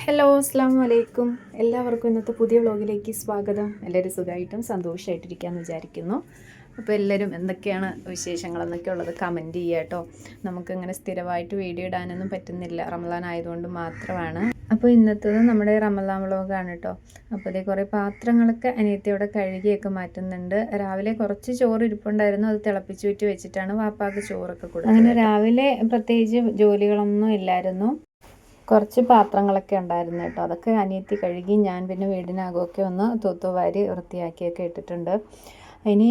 Hello അസ്സാം വലൈക്കും. എല്ലാവർക്കും ഇന്നത്തെ പുതിയ വ്ളോഗിലേക്ക് സ്വാഗതം. എല്ലാവരും സുഖമായിട്ടും സന്തോഷമായിട്ടിരിക്കാമെന്ന് വിചാരിക്കുന്നു. അപ്പോൾ എല്ലാവരും എന്തൊക്കെയാണ് വിശേഷങ്ങൾ എന്നൊക്കെ ഉള്ളത് കമൻറ്റ് ചെയ്യുക കേട്ടോ. നമുക്കങ്ങനെ സ്ഥിരമായിട്ട് വീഡിയോ ഇടാനൊന്നും പറ്റുന്നില്ല, റമദാൻ ആയതുകൊണ്ട് മാത്രമാണ്. അപ്പോൾ ഇന്നത്തേത് നമ്മുടെ റമദാൻ വ്ളോഗാണ് കേട്ടോ. അപ്പോൾ അതേ കുറേ പാത്രങ്ങളൊക്കെ അനിയത്തിയോടെ കഴുകിയൊക്കെ മാറ്റുന്നുണ്ട്. രാവിലെ കുറച്ച് ചോറ് ഇരിപ്പുണ്ടായിരുന്നു, അത് തിളപ്പിച്ച് വെച്ചിട്ടാണ് വാപ്പാക്ക് ചോറൊക്കെ കൊടുത്തത്. അങ്ങനെ രാവിലെ പ്രത്യേകിച്ച് ജോലികളൊന്നും ഇല്ലായിരുന്നു. കുറച്ച് പാത്രങ്ങളൊക്കെ ഉണ്ടായിരുന്നു കേട്ടോ. അതൊക്കെ അനിയത്തി കഴുകി ഞാൻ പിന്നെ വീടിനകമൊക്കെ ഒന്ന് തൂത്തുവാരി വൃത്തിയാക്കിയൊക്കെ ഇട്ടിട്ടുണ്ട്. ഇനി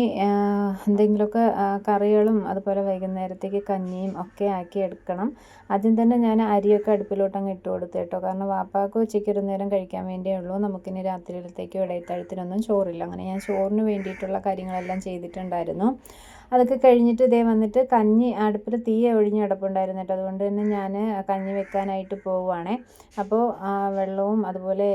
എന്തെങ്കിലുമൊക്കെ കറികളും അതുപോലെ വൈകുന്നേരത്തേക്ക് കഞ്ഞിയും ഒക്കെ ആക്കി എടുക്കണം. ആദ്യം തന്നെ ഞാൻ അരിയൊക്കെ അടുപ്പിലോട്ടങ്ങ് ഇട്ട് കൊടുത്തു കേട്ടോ. കാരണം വാപ്പാക്ക് ഉച്ചയ്ക്ക് ഒരു നേരം കഴിക്കാൻ വേണ്ടിയേ ഉള്ളൂ. നമുക്കിനി രാത്രിയിലത്തേക്ക് ഇടയത്തഴത്തിനൊന്നും ചോറില്ല. അങ്ങനെ ഞാൻ ചോറിന് വേണ്ടിയിട്ടുള്ള കാര്യങ്ങളെല്ലാം ചെയ്തിട്ടുണ്ടായിരുന്നു. അതൊക്കെ കഴിഞ്ഞിട്ട് ഇതേ വന്നിട്ട് കഞ്ഞി അടുപ്പിൽ തീ ഒഴിഞ്ഞ് കിടപ്പുണ്ടായിരുന്നു കേട്ടോ. അതുകൊണ്ട് തന്നെ ഞാൻ കഞ്ഞി വെക്കാനായിട്ട് പോവുകയാണേ. അപ്പോൾ വെള്ളവും അതുപോലെ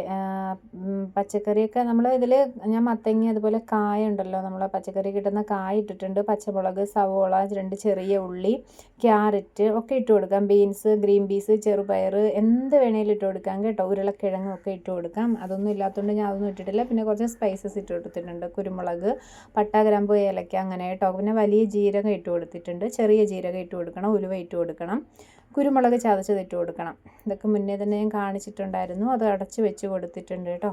പച്ചക്കറിയൊക്കെ നമ്മൾ ഇതിൽ ഞാൻ മത്തങ്ങ അതുപോലെ കായ ഉണ്ടല്ലോ, നമ്മൾ പച്ചക്കറി കിട്ടുന്ന കായ ഇട്ടിട്ടുണ്ട്. പച്ചമുളക്, സവോള, 2 ചെറിയ ഉള്ളി, ക്യാരറ്റ് ഒക്കെ ഇട്ട് കൊടുക്കാം. ബീൻസ്, ഗ്രീൻ പീസ്, ചെറുപയർ എന്ത് വേണേലും ഇട്ട് കൊടുക്കാം കേട്ടോ. ഉരുളക്കിഴങ്ങും ഒക്കെ ഇട്ട് കൊടുക്കാം. അതൊന്നും ഇല്ലാത്തതുകൊണ്ട് ഞാൻ അതൊന്നും ഇട്ടിട്ടില്ല. പിന്നെ കുറച്ച് സ്പൈസസ് ഇട്ട് കൊടുത്തിട്ടുണ്ട്. കുരുമുളക്, പട്ട, ഗ്രാമ്പു, ഏലക്ക അങ്ങനെ കേട്ടോ. പിന്നെ വലിയ ജീരകം ഇട്ട് കൊടുത്തിട്ടുണ്ട്. ചെറിയ ജീരകം ഇട്ട് കൊടുക്കണം. ഉലുവ ഇട്ട് കൊടുക്കണം. കുരുമുളക് ചതച്ചത് ഇട്ട് കൊടുക്കണം. ഇതൊക്കെ മുന്നേ തന്നെ ഞാൻ കാണിച്ചിട്ടുണ്ടായിരുന്നു. അത് അടച്ച് വെച്ച് കൊടുത്തിട്ടുണ്ട് കേട്ടോ.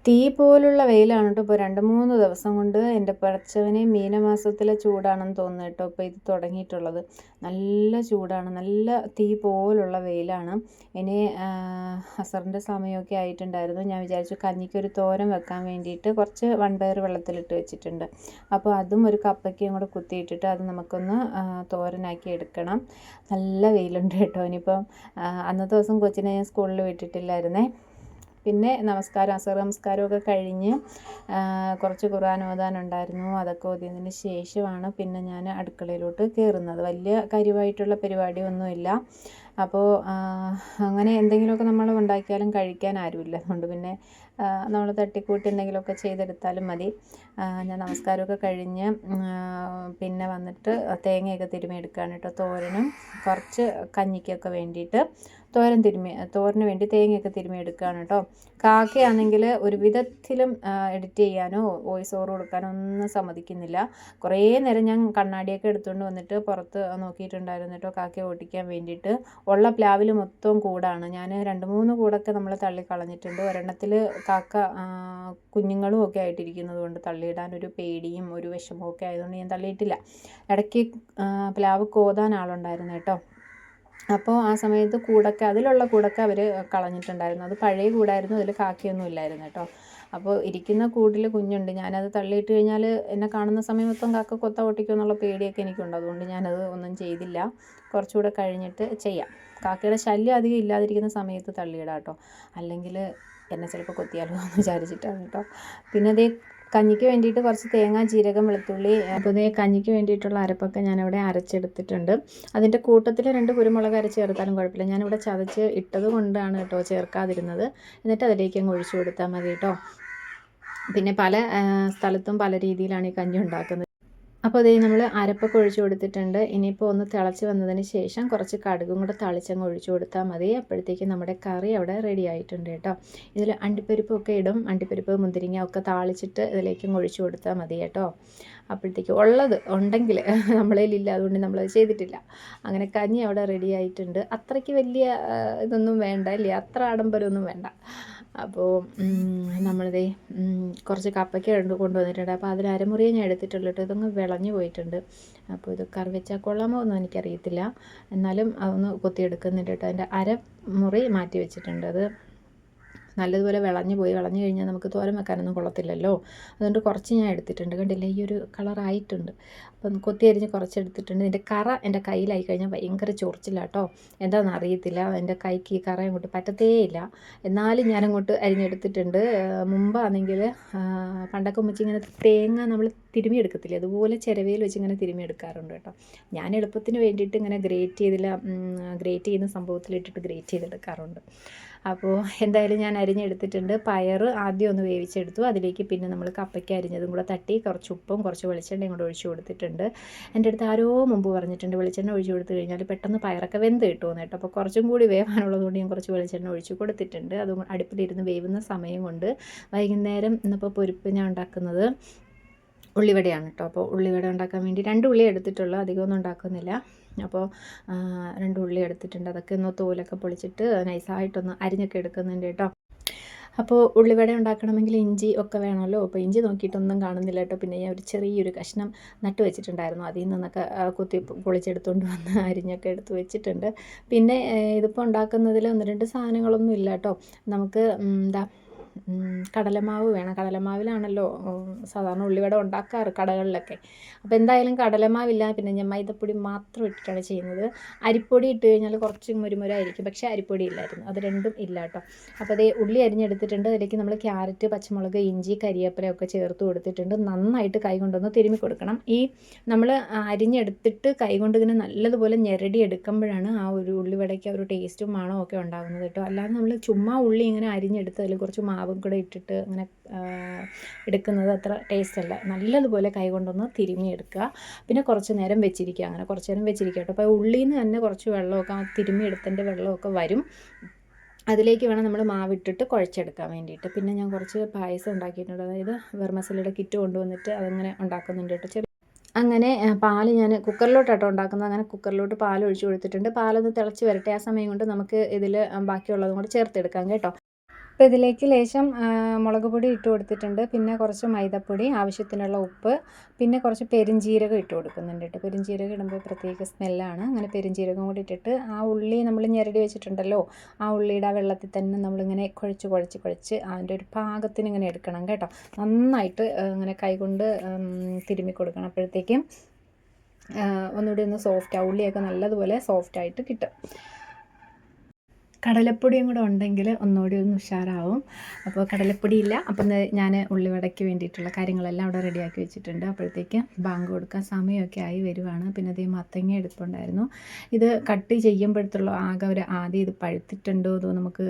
തീ പോലുള്ള വെയിലാണ് കേട്ടോ. ഇപ്പോൾ 2-3 ദിവസം കൊണ്ട് എൻ്റെ പടച്ചവനെ മീനമാസത്തിലെ ചൂടാണെന്ന് തോന്നുന്നു കേട്ടോ. ഇപ്പോൾ ഇത് തുടങ്ങിയിട്ടുള്ളത് നല്ല ചൂടാണ്, നല്ല തീ പോലുള്ള വെയിലാണ്. ഇനി അസറിൻ്റെ സമയമൊക്കെ ആയിട്ടുണ്ടായിരുന്നു. ഞാൻ വിചാരിച്ചു കഞ്ഞിക്കൊരു തോരൻ വെക്കാൻ വേണ്ടിയിട്ട് കുറച്ച് വൻപയർ വെള്ളത്തിലിട്ട് വെച്ചിട്ടുണ്ട്. അപ്പോൾ അതും ഒരു കപ്പയ്ക്കയും കൂടെ കുത്തിയിട്ടിട്ട് അത് നമുക്കൊന്ന് തോരനാക്കി എടുക്കണം. നല്ല വെയിലുണ്ട് കേട്ടോ. ഇനിയിപ്പം അന്നത്തെ ദിവസം കൊച്ചിനെ ഞാൻ സ്കൂളിൽ വിട്ടിട്ടില്ലായിരുന്നേ. പിന്നെ അസർ നമസ്കാരമൊക്കെ കഴിഞ്ഞ് കുറച്ച് ഖുർആൻ ഓതാനുണ്ടായിരുന്നു. അതൊക്കെ ഓതിയതിന് ശേഷമാണ് പിന്നെ ഞാൻ അടുക്കളയിലോട്ട് കയറുന്നത്. വലിയ കാര്യമായിട്ടുള്ള പരിപാടിയൊന്നുമില്ല. അപ്പോൾ അങ്ങനെ എന്തെങ്കിലുമൊക്കെ നമ്മൾ ഉണ്ടാക്കിയാലും കഴിക്കാൻ ആരുമില്ല. അതുകൊണ്ട് പിന്നെ നമ്മൾ തട്ടിക്കൂട്ടി എന്തെങ്കിലുമൊക്കെ ചെയ്തെടുത്താലും മതി. ഞാൻ നമസ്കാരമൊക്കെ കഴിഞ്ഞ് പിന്നെ വന്നിട്ട് തേങ്ങയൊക്കെ തിരുമ്മിയെടുക്കുകയാണ് കേട്ടോ. തോരനും കുറച്ച് കഞ്ഞിക്കൊക്കെ വേണ്ടിയിട്ട് തോരന് വേണ്ടി തേങ്ങയൊക്കെ തിരുമ്മിയെടുക്കുകയാണ് കേട്ടോ. കാക്കയാണെങ്കിൽ ഒരു വിധത്തിലും എഡിറ്റ് ചെയ്യാനോ വോയിസ് ഓവർ കൊടുക്കാനോ ഒന്നും സമ്മതിക്കുന്നില്ല. കുറേ നേരം ഞാൻ കണ്ണാടിയൊക്കെ എടുത്തുകൊണ്ട് വന്നിട്ട് പുറത്ത് നോക്കിയിട്ടുണ്ടായിരുന്നു കേട്ടോ, കാക്കയെ ഓടിക്കാൻ വേണ്ടിയിട്ട്. ഉള്ള പ്ലാവിൽ മൊത്തം കൂടാണ്. ഞാൻ 2-3 കൂടൊക്കെ നമ്മൾ തള്ളിക്കളഞ്ഞിട്ടുണ്ട്. ഒരെണ്ണത്തിൽ കാക്ക കുഞ്ഞുങ്ങളും ഒക്കെ ആയിട്ടിരിക്കുന്നത് കൊണ്ട് തള്ളിയിടാനൊരു പേടിയും ഒരു വിഷമവും ഒക്കെ ആയതുകൊണ്ട് ഞാൻ തള്ളിയിട്ടില്ല. ഇടയ്ക്ക് പ്ലാവ് കോതാൻ ആളുണ്ടായിരുന്നു കേട്ടോ. അപ്പോൾ ആ സമയത്ത് അതിലുള്ള കൂടൊക്കെ അവർ കളഞ്ഞിട്ടുണ്ടായിരുന്നു. അത് പഴയ കൂടായിരുന്നു, അതിൽ കാക്കയൊന്നും ഇല്ലായിരുന്നു കേട്ടോ. അപ്പോൾ ഇരിക്കുന്ന കൂടിൽ കുഞ്ഞുണ്ട്. ഞാനത് തള്ളിയിട്ട് കഴിഞ്ഞാൽ എന്നെ കാണുന്ന സമയം മൊത്തം കാക്ക കൊത്ത ഓട്ടിക്കുമോ എന്നുള്ള പേടിയൊക്കെ എനിക്കുണ്ട്. അതുകൊണ്ട് ഞാനത് ഒന്നും ചെയ്തില്ല. കുറച്ചുകൂടെ കഴിഞ്ഞിട്ട് ചെയ്യാം. കാക്കയുടെ ശല്യം അധികം ഇല്ലാതിരിക്കുന്ന സമയത്ത് തള്ളിയിടാം കേട്ടോ. അല്ലെങ്കിൽ എന്നെ ചിലപ്പോൾ കൊത്തിയാലോ എന്ന് വിചാരിച്ചിട്ടാണ് കേട്ടോ. പിന്നെ അതേ കഞ്ഞിക്ക് വേണ്ടിയിട്ട് കുറച്ച് തേങ്ങ, ജീരകം, വെളുത്തുള്ളി, അപ്പോൾ ഇതേ കഞ്ഞിക്ക് വേണ്ടിയിട്ടുള്ള അരപ്പൊക്കെ ഞാനിവിടെ അരച്ചെടുത്തിട്ടുണ്ട്. അതിൻ്റെ കൂട്ടത്തിൽ 2 കുരുമുളക് അരച്ച് ചേർത്താലും കുഴപ്പമില്ല. ഞാനിവിടെ ചതച്ച് ഇട്ടത് കൊണ്ടാണ് കേട്ടോ ചേർക്കാതിരുന്നത്. എന്നിട്ട് അതിലേക്ക് അങ്ങ് ഒഴിച്ചു കൊടുത്താൽ മതി കേട്ടോ. പിന്നെ പല സ്ഥലത്തും പല രീതിയിലാണ് ഈ കഞ്ഞി ഉണ്ടാക്കുന്നത്. അപ്പോൾ അതേ നമ്മൾ അരപ്പൊക്കെ ഒഴിച്ചു കൊടുത്തിട്ടുണ്ട്. ഇനിയിപ്പോൾ ഒന്ന് തിളച്ച് വന്നതിന് ശേഷം കുറച്ച് കടുകും കൂടെ തളിച്ചങ്ങ് ഒഴിച്ചു കൊടുത്താൽ മതി. അപ്പോഴത്തേക്കും നമ്മുടെ കറി അവിടെ റെഡി ആയിട്ടുണ്ട് കേട്ടോ. ഇതിൽ അണ്ടിപ്പരിപ്പൊക്കെ ഇടും. അണ്ടിപ്പരിപ്പ്, മുന്തിരിങ്ങ ഒക്കെ താളിച്ചിട്ട് ഇതിലേക്കും ഒഴിച്ചു കൊടുത്താൽ മതി കേട്ടോ. അപ്പോഴത്തേക്ക് ഉണ്ടെങ്കിൽ നമ്മളതിലില്ല, അതുകൊണ്ട് നമ്മളത് ചെയ്തിട്ടില്ല. അങ്ങനെ കഞ്ഞി അവിടെ റെഡി ആയിട്ടുണ്ട്. അത്രയ്ക്ക് വലിയ ഇതൊന്നും വേണ്ട അല്ലേ, അത്ര ആഡംബരമൊന്നും വേണ്ട. അപ്പോൾ നമ്മളിതേ കുറച്ച് കപ്പയ്ക്ക കൊണ്ടുവന്നിട്ടുണ്ട്. അപ്പോൾ അതിൽ അരമുറിയെ ഞാൻ എടുത്തിട്ടുള്ളൂ കേട്ടോ. ഇതൊന്ന് വിളഞ്ഞു പോയിട്ടുണ്ട്. അപ്പോൾ ഇത് കറി വെച്ചാൽ കൊള്ളാമോ ഒന്നും എനിക്കറിയത്തില്ല. എന്നാലും അതൊന്ന് കൊത്തിയെടുക്കുന്നുണ്ട് കേട്ടോ. അതിൻ്റെ അരമുറി മാറ്റി വെച്ചിട്ടുണ്ട്. അത് നല്ലതുപോലെ വിളഞ്ഞു കഴിഞ്ഞാൽ നമുക്ക് തോരൻ വെക്കാനൊന്നും കൊള്ളത്തില്ലല്ലോ. അതുകൊണ്ട് കുറച്ച് ഞാൻ എടുത്തിട്ടുണ്ട്. കണ്ടില്ലേ, ഈ ഒരു കളറായിട്ടുണ്ട്. അപ്പം കൊത്തി അരിഞ്ഞ് കുറച്ച് എടുത്തിട്ടുണ്ട്. ഇതിൻ്റെ കറ എൻ്റെ കയ്യിലായി കഴിഞ്ഞാൽ ഭയങ്കര ചൊറിച്ചിലാട്ടോ. എന്താണെന്ന് അറിയത്തില്ല, എൻ്റെ കൈക്ക് ഈ കറ അങ്ങോട്ട് പറ്റത്തേയില്ല. എന്നാലും ഞാനങ്ങോട്ട് അരിഞ്ഞെടുത്തിട്ടുണ്ട്. മുമ്പാണെങ്കിൽ പണ്ടൊക്കെ ഉമ്മച്ചി ഇങ്ങനെ തേങ്ങ നമ്മൾ തിരുമ്മിയെടുക്കത്തില്ലേ, അതുപോലെ ചിരവയിൽ വെച്ച് ഇങ്ങനെ തിരുമ്മിയെടുക്കാറുണ്ട് കേട്ടോ. ഞാൻ എളുപ്പത്തിന് വേണ്ടിയിട്ട് ഇങ്ങനെ ഗ്രേറ്റ് ചെയ്യുന്ന സംഭവത്തിലിട്ടിട്ട് ഗ്രേറ്റ് ചെയ്തെടുക്കാറുണ്ട്. അപ്പോൾ എന്തായാലും ഞാൻ അരിഞ്ഞെടുത്തിട്ടുണ്ട്. പയർ ആദ്യം ഒന്ന് വേവിച്ചെടുത്തു. അതിലേക്ക് പിന്നെ നമ്മൾ കപ്പയ്ക്ക് അരിഞ്ഞതും കൂടെ തട്ടി കുറച്ച് ഉപ്പും കുറച്ച് വെളിച്ചെണ്ണയും കൂടെ ഒഴിച്ച് കൊടുത്തിട്ടുണ്ട്. എൻ്റെ അടുത്ത് ആരോ മുമ്പ് പറഞ്ഞിട്ടുണ്ട് വെളിച്ചെണ്ണ ഒഴിച്ച് കൊടുത്തു കഴിഞ്ഞാൽ പെട്ടെന്ന് പയറൊക്കെ വെന്ത് കിട്ടുമെന്ന് കേട്ടോ. അപ്പോൾ കുറച്ചും കൂടി വേവാനുള്ളതുകൊണ്ട് ഞാൻ കുറച്ച് വെളിച്ചെണ്ണ ഒഴിച്ച് കൊടുത്തിട്ടുണ്ട്. അതും അടുപ്പിലിരുന്ന് വേവുന്ന സമയം കൊണ്ട് വൈകുന്നേരം ഇന്നിപ്പോൾ പൊരിപ്പ് ഞാൻ ഉണ്ടാക്കുന്നത് ഉള്ളിവടയാണ് കേട്ടോ. അപ്പോൾ ഉള്ളിവട ഉണ്ടാക്കാൻ വേണ്ടി 2 ഉള്ളി എടുത്തിട്ടുള്ളൂ, അധികമൊന്നും ഉണ്ടാക്കുന്നില്ല. അപ്പോൾ 2 ഉള്ളി എടുത്തിട്ടുണ്ട്. അതൊക്കെ ഒന്ന് തോലൊക്കെ പൊളിച്ചിട്ട് നൈസായിട്ടൊന്ന് അരിഞ്ഞൊക്കെ എടുക്കുന്നുണ്ട് കേട്ടോ. അപ്പോൾ ഉള്ളിവട ഉണ്ടാക്കണമെങ്കിൽ ഇഞ്ചി ഒക്കെ വേണമല്ലോ. അപ്പോൾ ഇഞ്ചി നോക്കിയിട്ടൊന്നും കാണുന്നില്ല കേട്ടോ. പിന്നെ ഞാൻ ഒരു ചെറിയൊരു കഷ്ണം നട്ട് വെച്ചിട്ടുണ്ടായിരുന്നു, അതിൽ നിന്നൊക്കെ കുത്തി പൊളിച്ചെടുത്തുകൊണ്ട് വന്ന് അരിഞ്ഞൊക്കെ എടുത്ത് വെച്ചിട്ടുണ്ട്. പിന്നെ ഇതിപ്പോൾ ഉണ്ടാക്കുന്നതിൽ 1-2 സാധനങ്ങളൊന്നും ഇല്ല കേട്ടോ. നമുക്ക് കടലമാവ് വേണം. കടലമാവിലാണല്ലോ സാധാരണ ഉള്ളിവട ഉണ്ടാക്കാറ് കടകളിലൊക്കെ. അപ്പോൾ എന്തായാലും കടലമാവില്ല. പിന്നെ ഞാൻ മൈദപ്പൊടി മാത്രം ഇട്ടിട്ടാണ് ചെയ്യുന്നത്. അരിപ്പൊടി ഇട്ട് കഴിഞ്ഞാൽ കുറച്ച് മുരുമുരായിരിക്കും, പക്ഷേ അരിപ്പൊടി ഇല്ലായിരുന്നു, അത് രണ്ടും ഇല്ല കേട്ടോ. അപ്പോൾ അതേ ഉള്ളി അരിഞ്ഞെടുത്തിട്ടുണ്ട്. അതിലേക്ക് നമ്മൾ ക്യാരറ്റ്, പച്ചമുളക്, ഇഞ്ചി, കരിവേപ്പിലയൊക്കെ ചേർത്ത് കൊടുത്തിട്ടുണ്ട്. നന്നായിട്ട് കൈ കൊണ്ടൊന്ന് തിരുമ്മി കൊടുക്കണം. ഈ നമ്മൾ അരിഞ്ഞെടുത്തിട്ട് കൈ കൊണ്ട് ഇങ്ങനെ നല്ലതുപോലെ ഞെരടി എടുക്കുമ്പോഴാണ് ആ ഒരു ഉള്ളിവടയ്ക്ക് ഒരു ടേസ്റ്റും മണവും ഒക്കെ ഉണ്ടാകുന്നത് കേട്ടോ. അല്ലാതെ നമ്മൾ ചുമ്മാ ഉള്ളി ഇങ്ങനെ അരിഞ്ഞെടുത്ത് അതിൽ കുറച്ച് മാവും കൂടെ ഇട്ടിട്ട് അങ്ങനെ എടുക്കുന്നത് അത്ര ടേസ്റ്റ് അല്ല. നല്ലതുപോലെ കൈ കൊണ്ടൊന്ന് തിരുമ്മി എടുക്കുക. പിന്നെ കുറച്ച് നേരം വെച്ചിരിക്കുക. അങ്ങനെ കുറച്ച് നേരം വെച്ചിരിക്കുക കേട്ടോ. അപ്പോൾ ഉള്ളിയിൽ നിന്ന് തന്നെ കുറച്ച് വെള്ളമൊക്കെ തിരുമ്മി എടുത്തതിൻ്റെ വെള്ളമൊക്കെ വരും. അതിലേക്ക് വേണം നമ്മൾ മാവിട്ടിട്ട് കുഴച്ചെടുക്കാൻ വേണ്ടിയിട്ട്. പിന്നെ ഞാൻ കുറച്ച് പായസം ഉണ്ടാക്കിയിട്ടുണ്ട്. അതായത് വെർമസലിയുടെ കിറ്റ് കൊണ്ടുവന്നിട്ട് അതങ്ങനെ ഉണ്ടാക്കുന്നുണ്ട് കേട്ടോ. അങ്ങനെ പാൽ ഞാൻ കുക്കറിലോട്ടാട്ടോ ഉണ്ടാക്കുന്നത്. അങ്ങനെ കുക്കറിലോട്ട് പാൽ ഒഴിച്ച് കൊടുത്തിട്ടുണ്ട്. പാലൊന്ന് തിളച്ച് വരട്ടെ. ആ സമയം കൊണ്ട് നമുക്ക് ഇതിൽ ബാക്കിയുള്ളതും കൂടെ ചേർത്തെടുക്കാം കേട്ടോ. അപ്പോൾ ഇതിലേക്ക് ലേശം മുളക് പൊടി ഇട്ട് കൊടുത്തിട്ടുണ്ട്. പിന്നെ കുറച്ച് മൈദപ്പൊടി, ആവശ്യത്തിനുള്ള ഉപ്പ്, പിന്നെ കുറച്ച് പെരുംജീരകം ഇട്ട് കൊടുക്കുന്നുണ്ട് കേട്ടോ. പെരുംജീരകം ഇടുമ്പോൾ പ്രത്യേക സ്മെല്ലാണ്. അങ്ങനെ പെരുംജീരകം കൂടി ഇട്ടിട്ട് ആ ഉള്ളി നമ്മൾ ഞെരടി വെച്ചിട്ടുണ്ടല്ലോ, ആ ഉള്ളിയുടെ ആ വെള്ളത്തിൽ തന്നെ നമ്മളിങ്ങനെ കുഴച്ച് അതിൻ്റെ ഒരു പാകത്തിന് ഇങ്ങനെ എടുക്കണം കേട്ടോ. നന്നായിട്ട് ഇങ്ങനെ കൈകൊണ്ട് തിരുമ്മി കൊടുക്കണം. അപ്പോഴത്തേക്കും ഒന്നുകൂടി ഒന്ന് സോഫ്റ്റ്, ഉള്ളിയൊക്കെ നല്ലതുപോലെ സോഫ്റ്റായിട്ട് കിട്ടും. കടലപ്പൊടിയും കൂടെ ഉണ്ടെങ്കിൽ ഒന്നുകൂടി ഒന്ന് ഉഷാറാവും. അപ്പോൾ കടലപ്പൊടിയില്ല. അപ്പം ഞാൻ ഉള്ളിവടയ്ക്ക് വേണ്ടിയിട്ടുള്ള കാര്യങ്ങളെല്ലാം അവിടെ റെഡിയാക്കി വെച്ചിട്ടുണ്ട്. അപ്പോഴത്തേക്ക് ബാങ്ക് കൊടുക്കാൻ സമയമൊക്കെ ആയി വരുവാണ്. പിന്നെ അതേ മത്തങ്ങ എടുപ്പുണ്ടായിരുന്നു. ഇത് കട്ട് ചെയ്യുമ്പോഴത്തുള്ള ആകെ ഒരു ആദ്യം ഇത് പഴുത്തിട്ടുണ്ടോ അതോ നമുക്ക്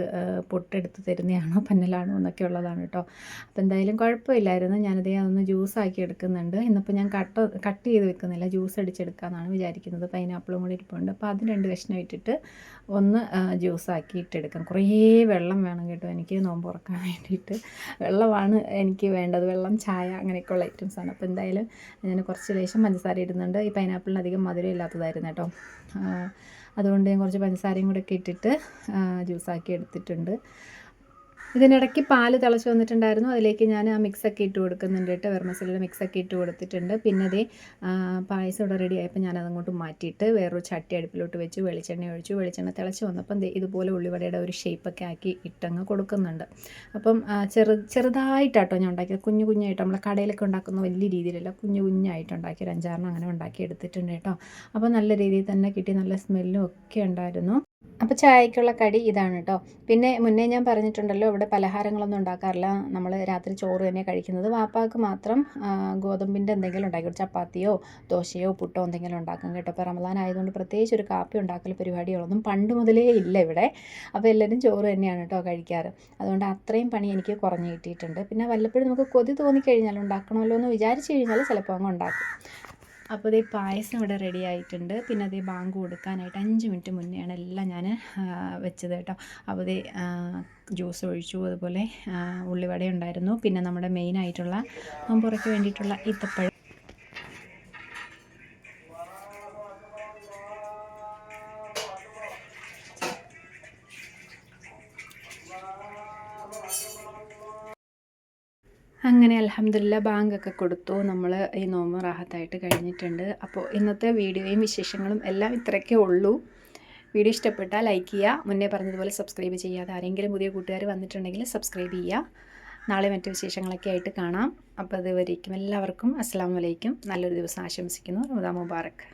പൊട്ടെടുത്ത് തരുന്നതാണോ പന്നലാണോ എന്നൊക്കെ ഉള്ളതാണ് കേട്ടോ. അപ്പോൾ എന്തായാലും കുഴപ്പമില്ലായിരുന്നു. ഞാനതേ അതൊന്ന് ജ്യൂസാക്കി എടുക്കുന്നുണ്ട്. ഇന്നിപ്പോൾ ഞാൻ കട്ട് ചെയ്ത് വെക്കുന്നില്ല, ജ്യൂസ് അടിച്ചെടുക്കാമെന്നാണ് വിചാരിക്കുന്നത്. പൈനാപ്പിളും കൂടി ഇരിപ്പുണ്ട്. അപ്പോൾ അത് 2 കഷ്ണം ഇട്ടിട്ട് ഒന്ന് ജ്യൂസാക്കിയിട്ടെടുക്കാം. കുറേ വെള്ളം വേണം കേട്ടോ എനിക്ക് നോമ്പ് തുറക്കാൻ വേണ്ടിയിട്ട്. വെള്ളമാണ് എനിക്ക് വേണ്ടത്. വെള്ളം, ചായ അങ്ങനെയൊക്കെയുള്ള ഐറ്റംസാണ്. അപ്പോൾ എന്തായാലും ഞാൻ കുറച്ച് ലേശം പഞ്ചസാര ഇടുന്നുണ്ട്. ഈ പൈനാപ്പിളിന് അധികം മധുരം ഇല്ലാത്തതായിരുന്നു കേട്ടോ. അതുകൊണ്ട് ഞാൻ കുറച്ച് പഞ്ചസാരയും കൂടെ ഒക്കെ ഇട്ടിട്ട് ജ്യൂസാക്കി എടുത്തിട്ടുണ്ട്. ഇതിനിടയ്ക്ക് പാല് തിളച്ച് വന്നിട്ടുണ്ടായിരുന്നു. അതിലേക്ക് ഞാൻ ആ മിക്സൊക്കെ ഇട്ട് കൊടുക്കുന്നുണ്ട് കേട്ടോ. വെർമസലിയുടെ മിക്സൊക്കെ ഇട്ട് കൊടുത്തിട്ടുണ്ട്. പിന്നെ അതേ പായസം ഇവിടെ റെഡി ആയപ്പോൾ ഞാനതങ്ങോട്ട് മാറ്റിയിട്ട് വേറൊരു ചട്ടി അടുപ്പിലോട്ട് വെച്ച് വെളിച്ചെണ്ണ ഒഴിച്ചു. വെളിച്ചെണ്ണ തിളച്ച് വന്നപ്പം ഇതുപോലെ ഉള്ളിവടയുടെ ഒരു ഷേപ്പൊക്കെ ആക്കി ഇട്ടങ്ങ് കൊടുക്കുന്നുണ്ട്. അപ്പം ചെറുതായിട്ടാട്ടോ ഞാൻ ഉണ്ടാക്കിയത്. കുഞ്ഞായിട്ട് നമ്മൾ കടയിലൊക്കെ ഉണ്ടാക്കുന്ന വലിയ രീതിയിലല്ല, കുഞ്ഞായിട്ട് ഉണ്ടാക്കി ഒരു 5-6 അങ്ങനെ ഉണ്ടാക്കി എടുത്തിട്ടുണ്ട് കേട്ടോ. അപ്പോൾ നല്ല രീതിയിൽ തന്നെ കിട്ടി. നല്ല സ്മെല്ലും ഒക്കെ ഉണ്ടായിരുന്നു. അപ്പോൾ ചായക്കുള്ള കടി ഇതാണ് കേട്ടോ. പിന്നെ മുന്നേ ഞാൻ പറഞ്ഞിട്ടുണ്ടല്ലോ, ഇവിടെ പലഹാരങ്ങളൊന്നും ഉണ്ടാക്കാറില്ല. നമ്മൾ രാത്രി ചോറ് തന്നെ കഴിക്കുന്നത്. വാപ്പാക്ക് മാത്രം ഗോതമ്പിൻ്റെ എന്തെങ്കിലും ഉണ്ടാക്കി, ചപ്പാത്തിയോ ദോശയോ പുട്ടോ എന്തെങ്കിലും ഉണ്ടാക്കും കേട്ടോ. ഇപ്പോൾ റമദാൻ ആയതുകൊണ്ട് പ്രത്യേകിച്ച് ഒരു കാപ്പി ഉണ്ടാക്കൽ പരിപാടികളൊന്നും പണ്ട് മുതലേ ഇല്ല ഇവിടെ. അപ്പോൾ എല്ലാവരും ചോറ് തന്നെയാണ് കേട്ടോ കഴിക്കാറ്. അതുകൊണ്ട് അത്രയും പണി എനിക്ക് കുറഞ്ഞ് കിട്ടിയിട്ടുണ്ട്. പിന്നെ വല്ലപ്പോഴും നമുക്ക് കൊതി തോന്നിക്കഴിഞ്ഞാൽ ഉണ്ടാക്കണമല്ലോ എന്ന് വിചാരിച്ചു കഴിഞ്ഞാൽ ചിലപ്പോൾ അങ്ങ് ഉണ്ടാക്കും. അപ്പോൾ ഇതേ പായസം ഇവിടെ റെഡി ആയിട്ടുണ്ട്. പിന്നെ അതേ ബാങ്ക് കൊടുക്കാനായിട്ട് 5 മിനിറ്റ് മുന്നെയാണ് എല്ലാം ഞാൻ വെച്ചത് കേട്ടോ. അപ്പോൾ ഇതേ ജ്യൂസ് ഒഴിച്ചു. അതുപോലെ ഉള്ളിവട ഉണ്ടായിരുന്നു. പിന്നെ നമ്മുടെ മെയിനായിട്ടുള്ള നോമ്പുറയ്ക്ക് വേണ്ടിയിട്ടുള്ള ഈത്തപ്പഴം. അങ്ങനെ അൽഹംദുലില്ലാ ബാങ്കൊക്കെ കൊടുത്തു. നമ്മൾ ഈ നോമ്പ് റാഹത്തായിട്ട് കഴിഞ്ഞിട്ടുണ്ട്. അപ്പോൾ ഇന്നത്തെ വീഡിയോയും വിശേഷങ്ങളും എല്ലാം ഇത്രയൊക്കെ ഉള്ളൂ. വീഡിയോ ഇഷ്ടപ്പെട്ടാൽ ലൈക്ക് ചെയ്യുക. മുന്നേ പറഞ്ഞതുപോലെ സബ്സ്ക്രൈബ് ചെയ്യാതെ ആരെങ്കിലും പുതിയ കൂട്ടുകാർ വന്നിട്ടുണ്ടെങ്കിൽ സബ്സ്ക്രൈബ് ചെയ്യുക. നാളെ മറ്റു വിശേഷങ്ങളൊക്കെ ആയിട്ട് കാണാം. അപ്പോൾ അതുവരേക്കും എല്ലാവർക്കും അസ്സലാമു അലൈക്കും. നല്ലൊരു ദിവസം ആശംസിക്കുന്നു. റമദാൻ മുബാറക്.